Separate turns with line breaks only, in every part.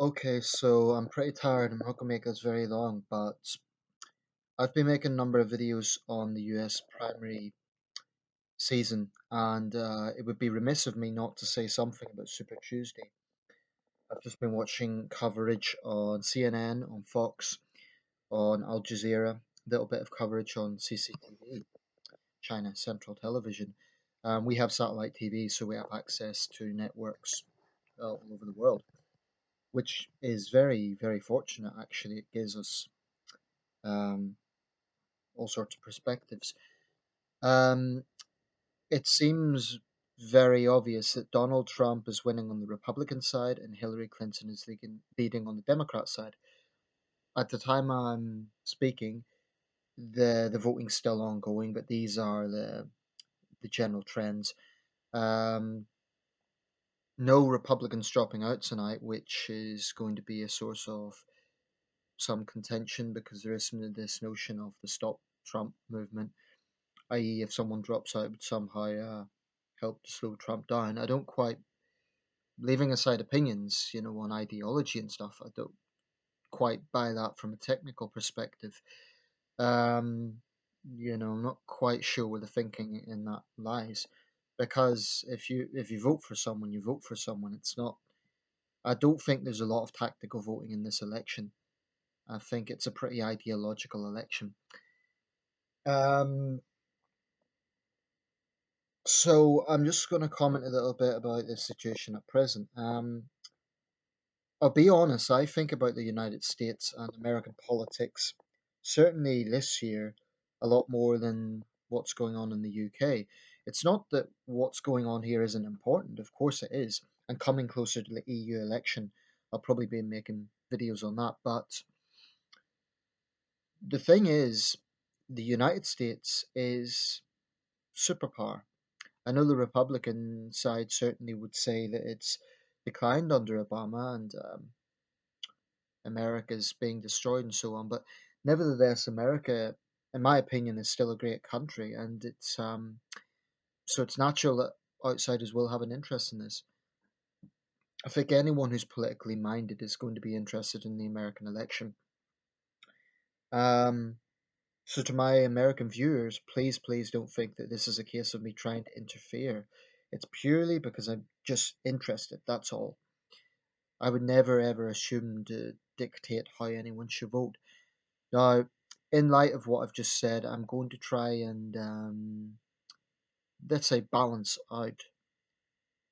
Okay, so I'm pretty tired. I'm not gonna make this very long, but I've been making a number of videos on the US primary season, and it would be remiss of me not to say something about Super Tuesday. I've just been watching coverage on CNN, on Fox, on Al Jazeera, a little bit of coverage on CCTV, China Central Television. We have satellite TV, so we have access to networks all over the world, which is very, very fortunate actually. It gives us um, all sorts of perspectives. Um, it seems very obvious that Donald Trump is winning on the Republican side and Hillary Clinton is leading on the Democrat side. At the time I'm speaking, the voting's still ongoing, but these are the general trends. Um, no Republicans dropping out tonight, which is going to be a source of some contention because there is this notion of the Stop Trump movement, i.e., if someone drops out, it would somehow help to slow Trump down. I don't quite, leaving aside opinions, on ideology and stuff, I don't quite buy that from a technical perspective. Um, I'm not quite sure where the thinking in that lies, because if you vote for someone, you vote for someone. It's not. I don't think there's a lot of tactical voting in this election. I think it's a pretty ideological election. Um, so I'm just going to comment a little bit about the situation at present. I'll be honest, I think about the United States and American politics, certainly this year, a lot more than what's going on in the UK. It's not that what's going on here isn't important, of course it is. And coming closer to the EU election, I'll probably be making videos on that. But the thing is, the United States is superpower. I know the Republican side certainly would say that it's declined under Obama and America's being destroyed and so on. But nevertheless, America, in my opinion, is still a great country, and it's natural that outsiders will have an interest in this. I think anyone who's politically minded is going to be interested in the American election. Um, so to my American viewers, please, please don't think that this is a case of me trying to interfere. It's purely because I'm just interested. That's all. I would never ever assume to dictate how anyone should vote. Now, in light of what I've just said, I'm going to try and, let's say, balance out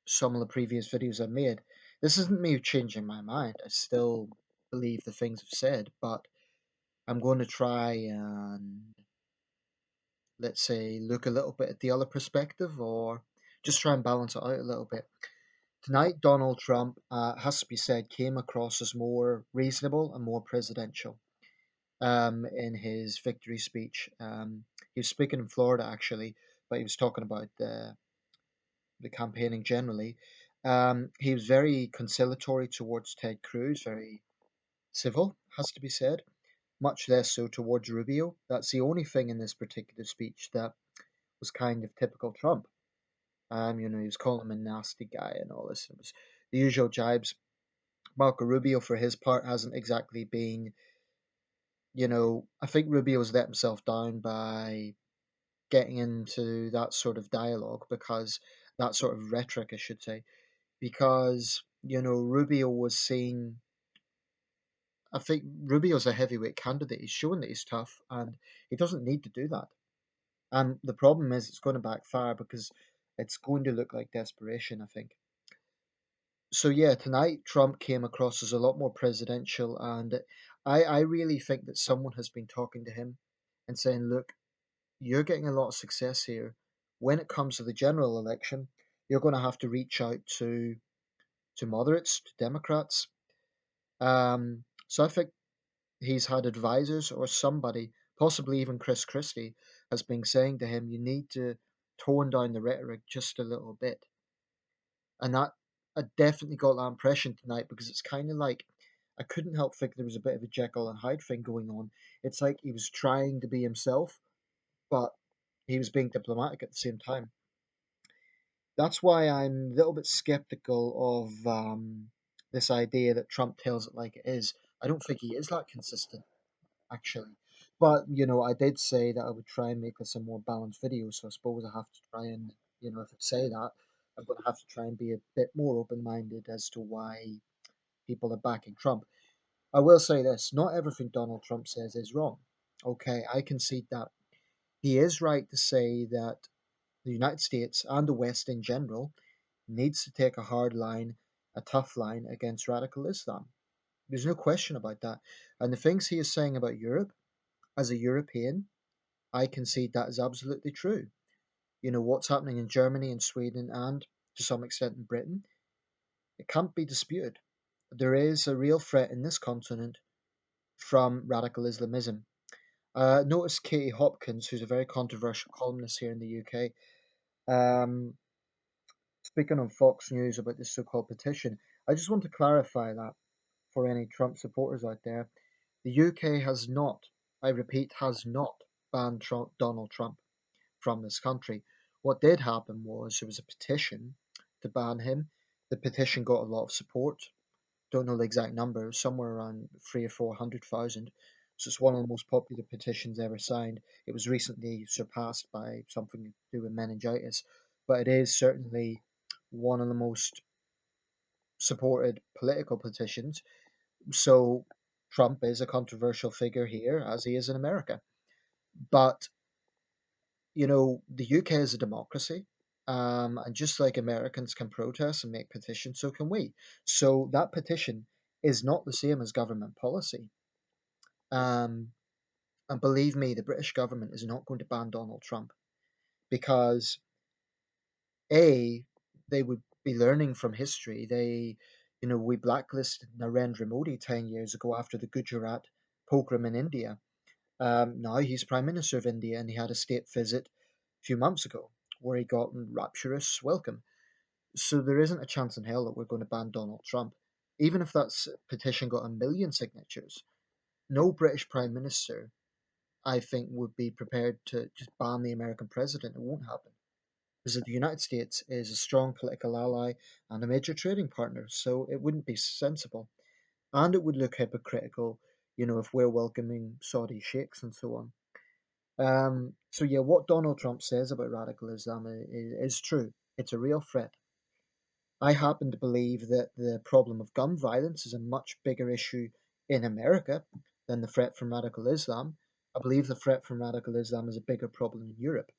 some of the previous videos I've made. This isn't me changing my mind. I still believe the things I've said, but I'm going to try and, let's say, look a little bit at the other perspective or just try and balance it out a little bit. Tonight, Donald Trump, has to be said, came across as more reasonable and more presidential. In his victory speech. He was speaking in Florida actually, but he was talking about the campaigning generally. He was very conciliatory towards Ted Cruz, very civil, has to be said. Much less so towards Rubio. That's the only thing in this particular speech that was kind of typical Trump. He was calling him a nasty guy and all this. It was the usual jibes. Marco Rubio, for his part, hasn't exactly been. I think Rubio's let himself down by getting into that sort of dialogue because that sort of rhetoric, I should say, because Rubio was seen. I think Rubio's a heavyweight candidate. He's showing that he's tough, and he doesn't need to do that. And the problem is, it's going to backfire because it's going to look like desperation. I think. So yeah, tonight Trump came across as a lot more presidential, and I really think that someone has been talking to him and saying, "Look, you're getting a lot of success here. When it comes to the general election, you're going to have to reach out to moderates, to Democrats." So I think he's had advisors or somebody, possibly even Chris Christie, has been saying to him, "You need to tone down the rhetoric just a little bit." And that I definitely got that impression tonight because it's kind of like I couldn't help think there was a bit of a Jekyll and Hyde thing going on. It's like he was trying to be himself, but he was being diplomatic at the same time. That's why I'm a little bit skeptical of this idea that Trump tells it like it is. I don't think he is that consistent, actually. But, I did say that I would try and make this a more balanced video, so I suppose I have to try and, if I say that, I'm going to have to try and be a bit more open minded as to why people are backing Trump. I will say this, not everything Donald Trump says is wrong. Okay, I concede that. He is right to say that the United States and the West in general needs to take a hard line, a tough line against radical Islam. There's no question about that. And the things he is saying about Europe, as a European, I concede that is absolutely true. What's happening in Germany and Sweden and to some extent in Britain, it can't be disputed. There is a real threat in this continent from radical Islamism. Notice Katie Hopkins, who's a very controversial columnist here in the UK, um, speaking on Fox News about this so called petition. I just want to clarify that for any Trump supporters out there. The UK has not, I repeat, has not banned Donald Trump from this country. What did happen was there was a petition to ban him. The petition got a lot of support. Don't know the exact number, somewhere around 300,000 or 400,000. So it's one of the most popular petitions ever signed. It was recently surpassed by something to do with meningitis, but it is certainly one of the most supported political petitions. So Trump is a controversial figure here, as he is in America. But the UK is a democracy. And just like Americans can protest and make petitions, so can we. So that petition is not the same as government policy. Um, and believe me, the British government is not going to ban Donald Trump because A, they would be learning from history. We blacklisted Narendra Modi 10 years ago after the Gujarat pogrom in India. Now he's Prime Minister of India and he had a state visit a few months ago where he got a rapturous welcome. So there isn't a chance in hell that we're going to ban Donald Trump. Even if that petition got 1 million signatures, no British Prime Minister, I think, would be prepared to just ban the American president. It won't happen. Because the United States is a strong political ally and a major trading partner, so it wouldn't be sensible. And it would look hypocritical, if we're welcoming Saudi sheikhs and so on. So yeah, what Donald Trump says about radical Islam is true. It's a real threat. I happen to believe that the problem of gun violence is a much bigger issue in America than the threat from radical Islam. I believe the threat from radical Islam is a bigger problem in Europe.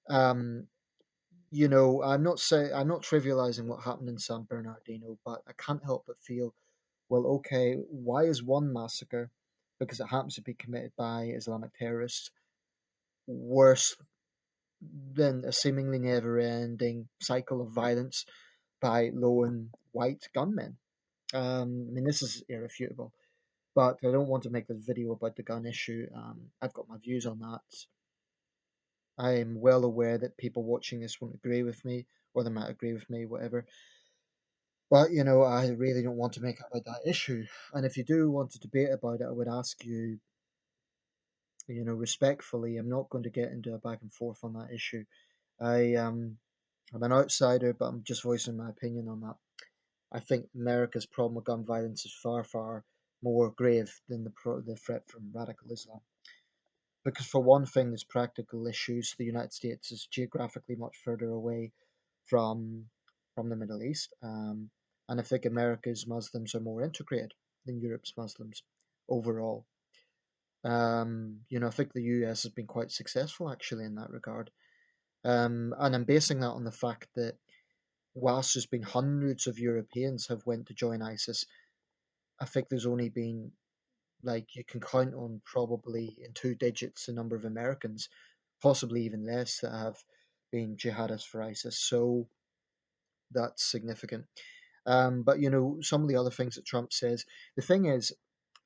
Um, I'm not trivializing what happened in San Bernardino, but I can't help but feel, well, okay, why is one massacre, because it happens to be committed by Islamic terrorists, worse than a seemingly never-ending cycle of violence by lone white gunmen? I mean, this is irrefutable, but I don't want to make this video about the gun issue. I've got my views on that. I am well aware that people watching this won't agree with me, or they might agree with me, whatever. But, I really don't want to make it about that issue. And if you do want to debate about it, I would ask you, respectfully, I'm not going to get into a back and forth on that issue. I'm an outsider, but I'm just voicing my opinion on that. I think America's problem with gun violence is far, far more grave than the threat from radical Islam. Because for one thing, there's practical issues. The United States is geographically much further away from the Middle East, and I think America's Muslims are more integrated than Europe's Muslims overall. I think the US has been quite successful actually in that regard, and I'm basing that on the fact that whilst there's been hundreds of Europeans have went to join ISIS, I think there's only been, like, you can count on probably in two digits the number of Americans, possibly even less, that have been jihadists for ISIS. So that's significant. But some of the other things that Trump says, the thing is,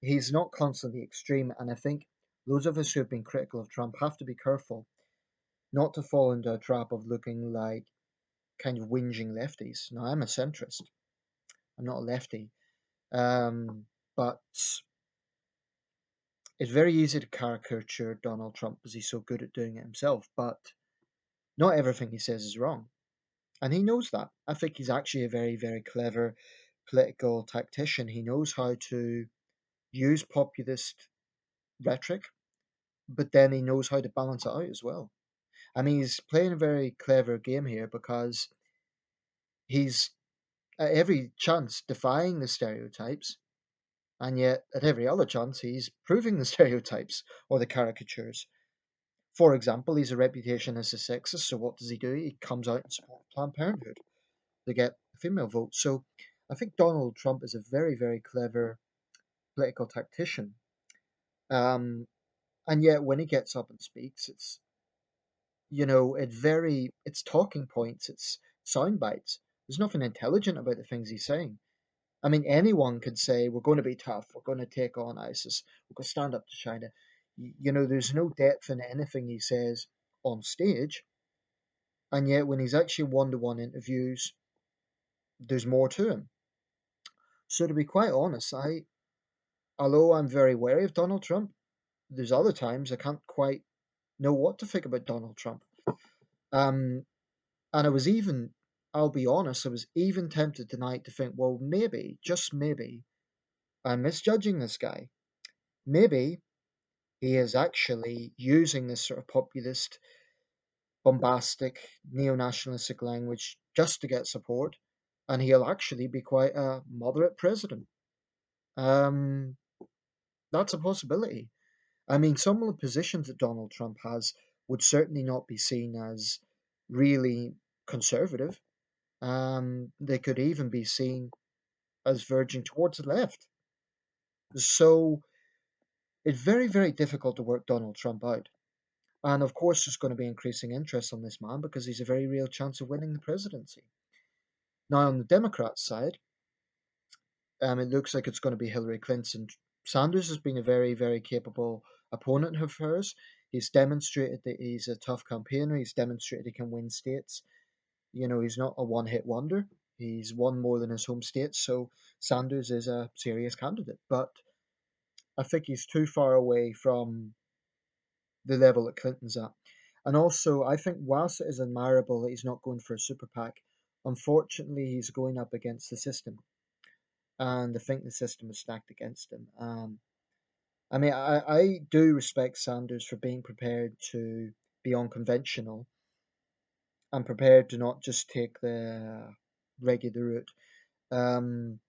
he's not constantly extreme, and I think those of us who have been critical of Trump have to be careful not to fall into a trap of looking like kind of whinging lefties. Now, I'm a centrist. I'm not a lefty. But it's very easy to caricature Donald Trump because he's so good at doing it himself. But not everything he says is wrong. And he knows that. I think he's actually a very, very clever, political tactician. He knows how to use populist rhetoric, but then he knows how to balance it out as well. I mean, he's playing a very clever game here because he's at every chance defying the stereotypes, and yet at every other chance he's proving the stereotypes or the caricatures. For example, he's a reputation as a sexist, so what does he do? He comes out and supports Planned Parenthood to get a female vote. So I think Donald Trump is a very, very clever political tactician. Um, and yet when he gets up and speaks, it's talking points, it's sound bites. There's nothing intelligent about the things he's saying. I mean, anyone could say, we're going to be tough, we're going to take on ISIS, we're going to stand up to China. There's no depth in anything he says on stage, and yet when he's actually one-to-one interviews, there's more to him. So to be quite honest, although I'm very wary of Donald Trump, there's other times I can't quite know what to think about Donald Trump. Um, and I'll be honest, I was even tempted tonight to think, well, maybe, just maybe, I'm misjudging this guy. Maybe he is actually using this sort of populist, bombastic, neo-nationalistic language just to get support, and he'll actually be quite a moderate president. Um, that's a possibility. I mean, some of the positions that Donald Trump has would certainly not be seen as really conservative. They could even be seen as verging towards the left. So it's very, very difficult to work Donald Trump out. And of course, there's going to be increasing interest on this man because he's a very real chance of winning the presidency. Now, on the Democrat side, it looks like it's going to be Hillary Clinton. Sanders has been a very, very capable opponent of hers. He's demonstrated that he's a tough campaigner. He's demonstrated he can win states. He's not a one hit wonder. He's won more than his home state. So Sanders is a serious candidate. But I think he's too far away from the level that Clinton's at. And also, I think whilst it is admirable that he's not going for a super PAC, unfortunately, he's going up against the system. And I think the system is stacked against him. I mean, I do respect Sanders for being prepared to be unconventional and prepared to not just take the regular route. Um,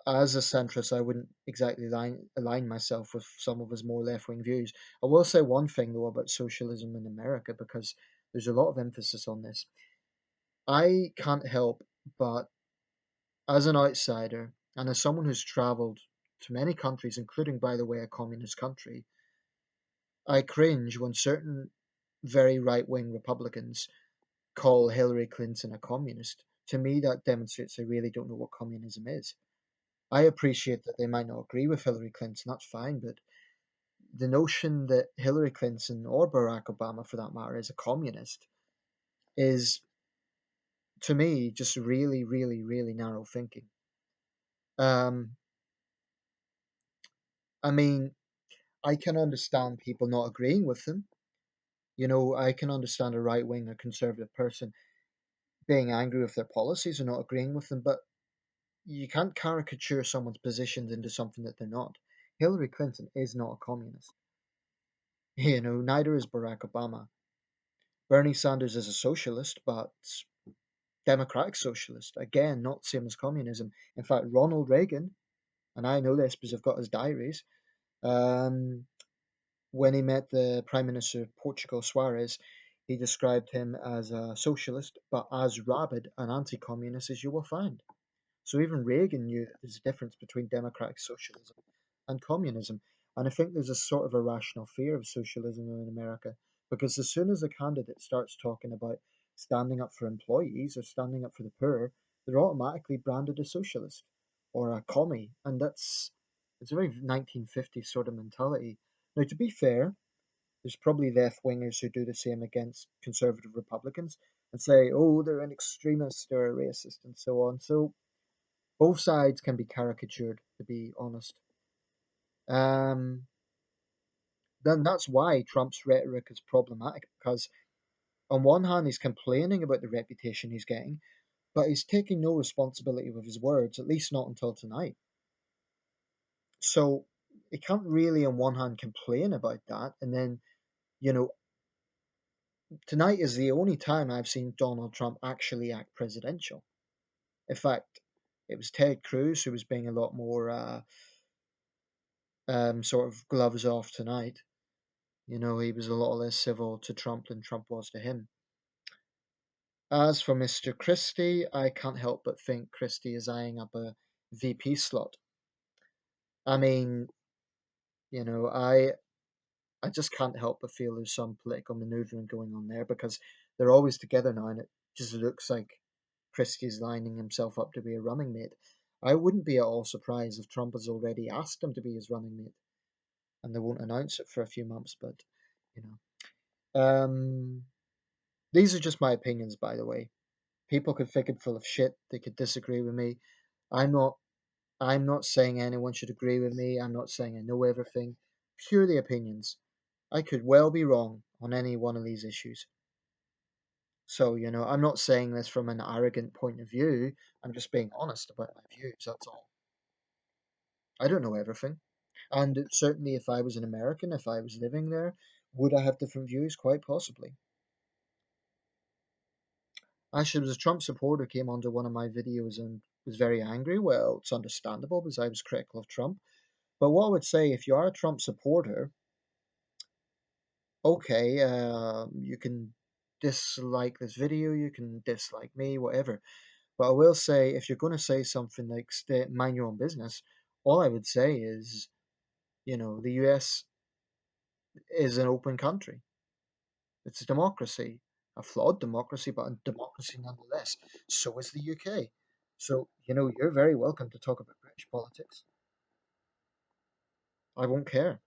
as a centrist, I wouldn't exactly align myself with some of his more left wing views. I will say one thing, though, about socialism in America, because there's a lot of emphasis on this. I can't help but, as an outsider and as someone who's traveled to many countries, including, by the way, a communist country, I cringe when certain very right wing Republicans call Hillary Clinton a communist. To me, that demonstrates they really don't know what communism is. I appreciate that they might not agree with Hillary Clinton, that's fine, but the notion that Hillary Clinton or Barack Obama, for that matter, is a communist is, to me, just really, really, really narrow thinking. Um, I mean, I can understand people not agreeing with them. I can understand a right wing or conservative person being angry with their policies or not agreeing with them, but you can't caricature someone's positions into something that they're not. Hillary Clinton is not a communist. Neither is Barack Obama. Bernie Sanders is a socialist, but democratic socialist. Again, not same as communism. In fact, Ronald Reagan, and I know this because I've got his diaries, um, when he met the Prime Minister of Portugal, Suarez, he described him as a socialist, but as rabid and anti communist as you will find. So even Reagan knew that there's a difference between democratic socialism and communism. And I think there's a sort of irrational fear of socialism in America because as soon as a candidate starts talking about standing up for employees or standing up for the poor, they're automatically branded a socialist or a commie. And it's a very 1950s sort of mentality. Now, to be fair, there's probably left wingers who do the same against conservative Republicans and say, oh, they're an extremist or a racist and so on. So both sides can be caricatured, to be honest. Um, then that's why Trump's rhetoric is problematic because, on one hand, he's complaining about the reputation he's getting. but he's taking no responsibility with his words, at least not until tonight. So he can't really, on one hand, complain about that, and then, you know, tonight is the only time I've seen Donald Trump actually act presidential. In fact, it was Ted Cruz who was being a lot more sort of gloves off tonight. You know, he was a lot less civil to Trump than Trump was to him. As for Mr. Christie, I can't help but think Christie is eyeing up a VP slot. I mean, you know, I just can't help but feel there's some political maneuvering going on there because they're always together now, and it just looks like Christie's lining himself up to be a running mate. I wouldn't be at all surprised if Trump has already asked him to be his running mate, and they won't announce it for a few months. But you know, these are just my opinions, by the way. People could think it full of shit. They could disagree with me. I'm not. I'm not saying anyone should agree with me. I'm not saying I know everything. Purely opinions. I could well be wrong on any one of these issues. So, you know, I'm not saying this from an arrogant point of view. I'm just being honest about my views. That's all. I don't know everything. And certainly, if I was an American, if I was living there, would I have different views? Quite possibly. Actually, as a Trump supporter came onto one of my videos and was very angry. Well, it's understandable because I was critical of Trump. But what I would say, if you are a Trump supporter, okay, you can dislike this video, you can dislike me, whatever. But I will say, if you're going to say something like stay, mind your own business, all I would say is, you know, the US is an open country. It's a democracy, a flawed democracy, but a democracy nonetheless. So is the UK. So, you know, you're very welcome to talk about British politics. I won't care.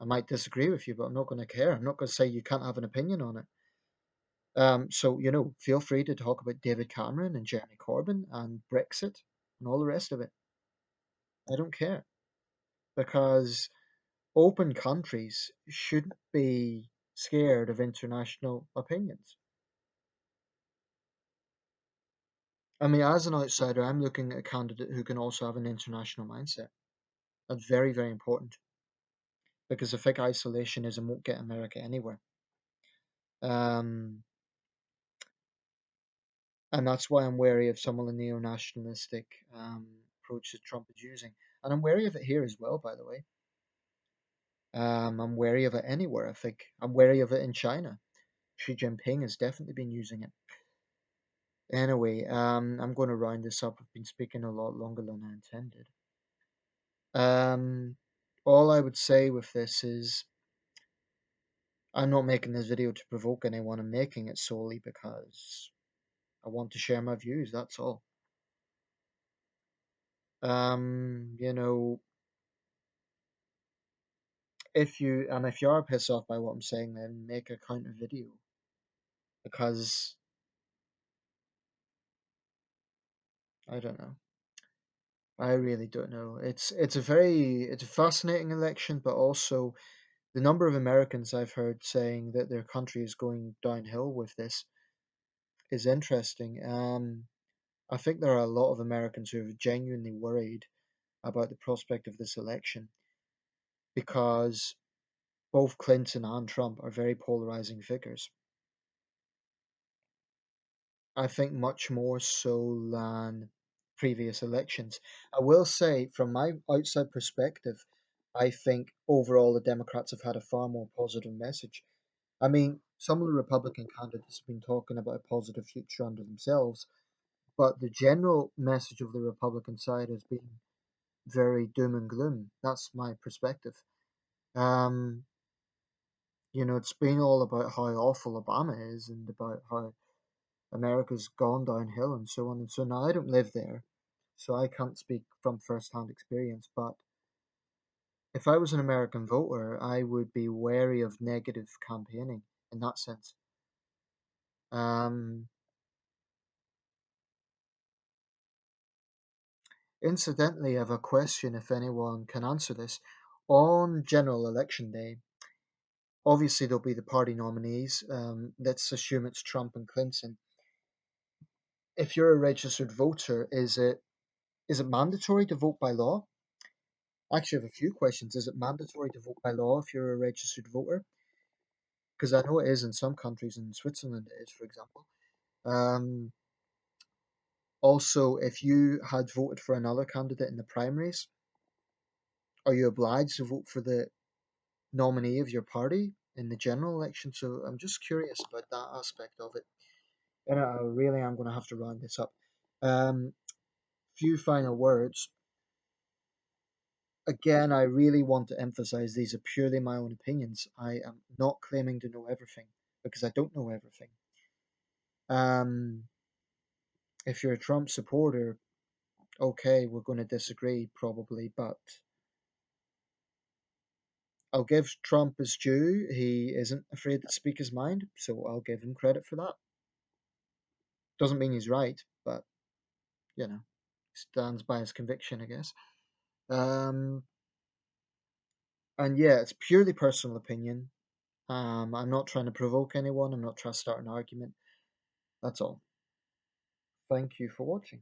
I might disagree with you, but I'm not going to care. I'm not going to say you can't have an opinion on it. So, you know, feel free to talk about David Cameron and Jeremy Corbyn and Brexit and all the rest of it. I don't care because open countries shouldn't be scared of international opinions. I mean, as an outsider, I'm looking at a candidate who can also have an international mindset. That's very, very important because I think isolationism won't get America anywhere. Um, and that's why I'm wary of some of the neo nationalistic approach that Trump is using. And I'm wary of it here as well, by the way. I'm wary of it anywhere, I think. I'm wary of it in China. Xi Jinping has definitely been using it. Anyway, I'm going to round this up. I've been speaking a lot longer than I intended. Um, all I would say with this is I'm not making this video to provoke anyone. I'm making it solely because I want to share my views. That's all. You know, if you are pissed off by what I'm saying, then make a counter video because I don't know. I really don't know. It's a fascinating election, but also the number of Americans I've heard saying that their country is going downhill with this is interesting. I think there are a lot of Americans who are genuinely worried about the prospect of this election because both Clinton and Trump are very polarizing figures. I think much more so than previous elections. I will say, from my outside perspective, I think overall the Democrats have had a far more positive message. I mean, some of the Republican candidates have been talking about a positive future under themselves, but the general message of the Republican side has been very doom and gloom. That's my perspective. Um, you know, it's been all about how awful Obama is and about how America's gone downhill and so on and so. Now I don't live there, so I can't speak from first-hand experience. But if I was an American voter, I would be wary of negative campaigning in that sense. Um, Incidentally, I have a question if anyone can answer this. On general election day, obviously there'll be the party nominees. Let's assume it's Trump and Clinton. if you're a registered voter, is it mandatory to vote by law? I actually have a few questions. Is it mandatory to vote by law if you're a registered voter? Because I know it is in some countries. In Switzerland, it is, for example. Um, Also, if you had voted for another candidate in the primaries, are you obliged to vote for the nominee of your party in the general election? So I'm just curious about that aspect of it. And I really am going to have to round this up. Few final words. Again, I really want to emphasize these are purely my own opinions. I am not claiming to know everything because I don't know everything. Um, if you're a Trump supporter, okay, we're going to disagree probably, but I'll give Trump his due. He isn't afraid to speak his mind, so I'll give him credit for that. Doesn't mean he's right, but stands by his conviction, I guess. Um, and yeah, it's purely personal opinion. I'm not trying to provoke anyone. I'm not trying to start an argument. That's all. Thank you for watching.